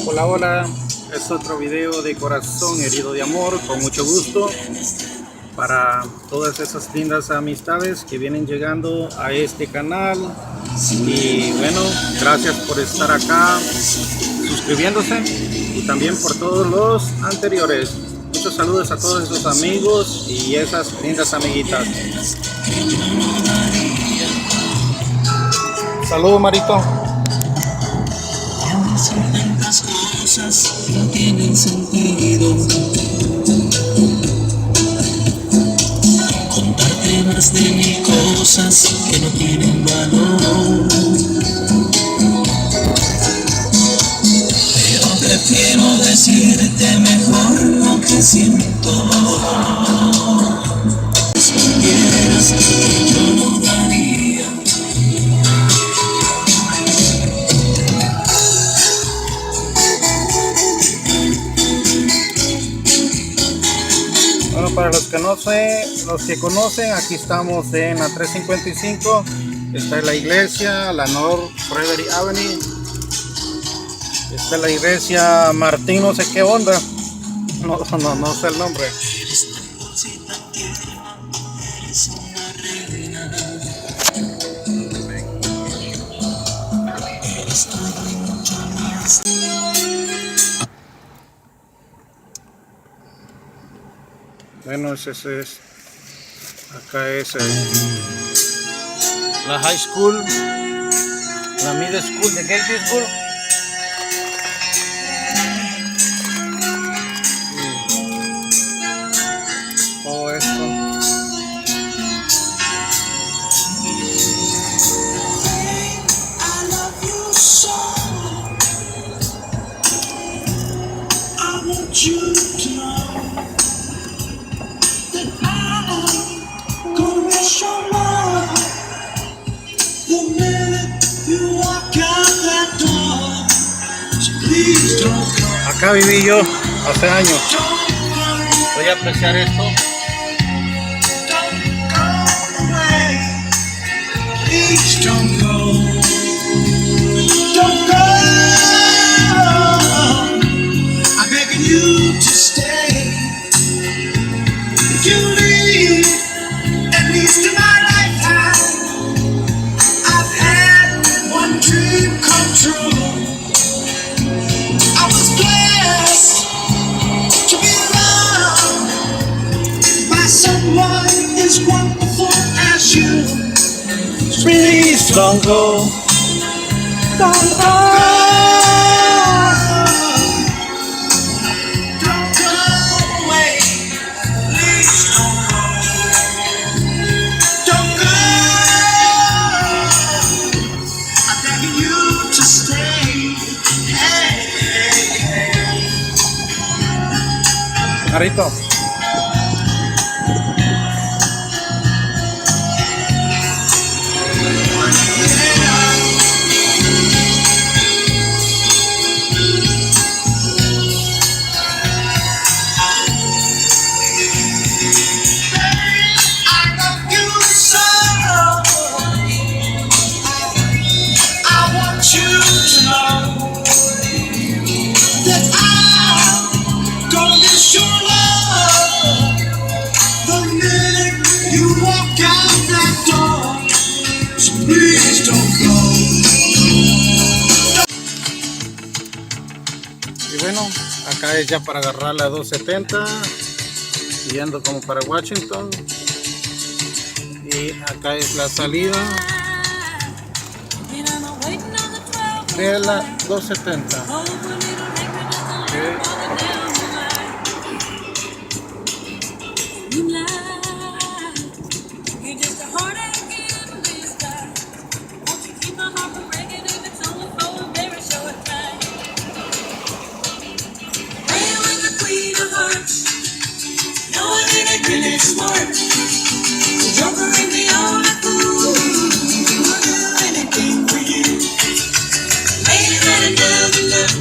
Hola, hola, es otro video de Corazón Herido de Amor, con mucho gusto para todas esas lindas amistades que vienen llegando a este canal. Y bueno, gracias por estar acá suscribiéndose y también por todos los anteriores. Muchos saludos a todos esos amigos y esas lindas amiguitas. Saludos, Marito. Tantas cosas que no tienen sentido. Contarte más de 1000 cosas que no tienen valor. Pero prefiero decirte mejor lo que siento. Respondieras que yo no daría. Bueno, para los que conocen, aquí estamos en la 355. Esta es la iglesia, la North Frederick Avenue. Esta es la iglesia Martín, no sé qué onda. No sé el nombre. Bueno, ese es, acá es la high school, la middle school de Gate School. Todo esto. Acá viví yo hace años. Voy a apreciar esto. As wonderful as you. Please don't go. Don't go. Don't go away. Please don't go. Don't go. I'm begging you to stay. Hey, hey, hey. Marito. Y bueno, acá es ya para agarrar la 270, yendo como para Washington. Y acá es la salida de la 270. Really smart. The joker and the only fool who will do anything for you. Lady that I never loved.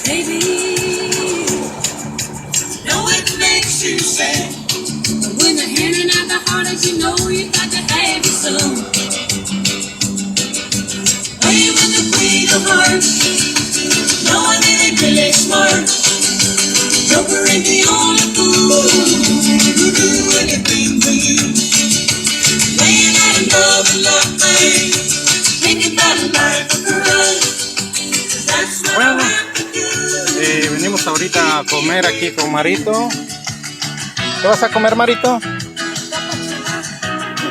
Baby, know it makes you sad, but when they're handing out the hardest, you know you got to have your some. Play with the queen of hearts, knowing it ain't really smart. Joker ain't the only fool who do anything for you. Laying out a love and love thing, thinking about a life of girl. That's what Bueno, I have to do. venimos ahorita a comer aquí con Marito. ¿Qué vas a comer, Marito?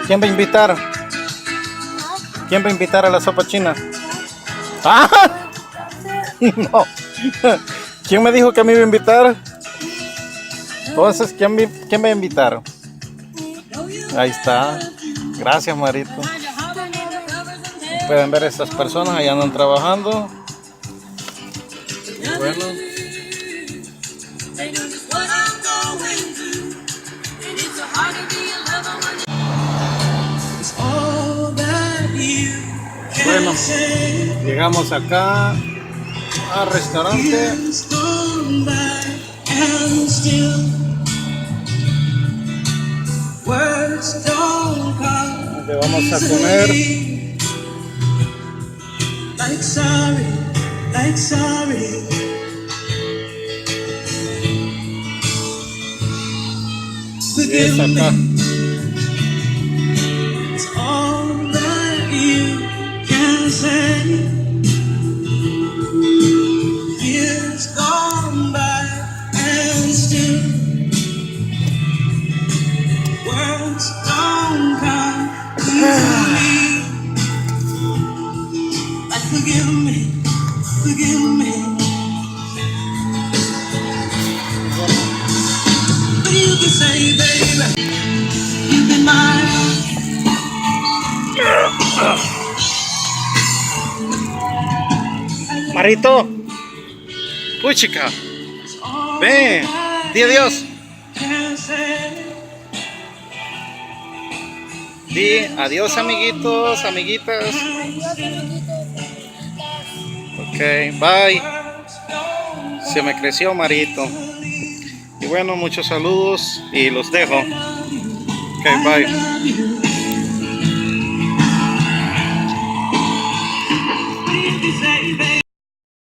¿Quién va a invitar? ¿Quién va a invitar a la sopa china? ¡Ah! No. ¿Quién me dijo que me iba a invitar? Entonces, ¿quién me va a invitar? Ahí está. Gracias, Marito. Pueden ver estas personas, allá andan trabajando. Y bueno, They know just what I'm going through, and it's so hard to be a lover when it's all that you bueno, can say. llegamos acá al restaurante. It's gone by and still words don't come Donde vamos a comer. easily. Like sorry, like sorry. Y es acá. It's all that you can say. Years gone by and still words don't come easily. Like forgive me, forgive me. But you can say, baby, you've been mine. Marito. Uy, chica. Ven. Di adiós. Di adiós, amiguitos, amiguitas. Ok, bye. Se me creció Marito. Y bueno, muchos saludos y los dejo. Ok, bye.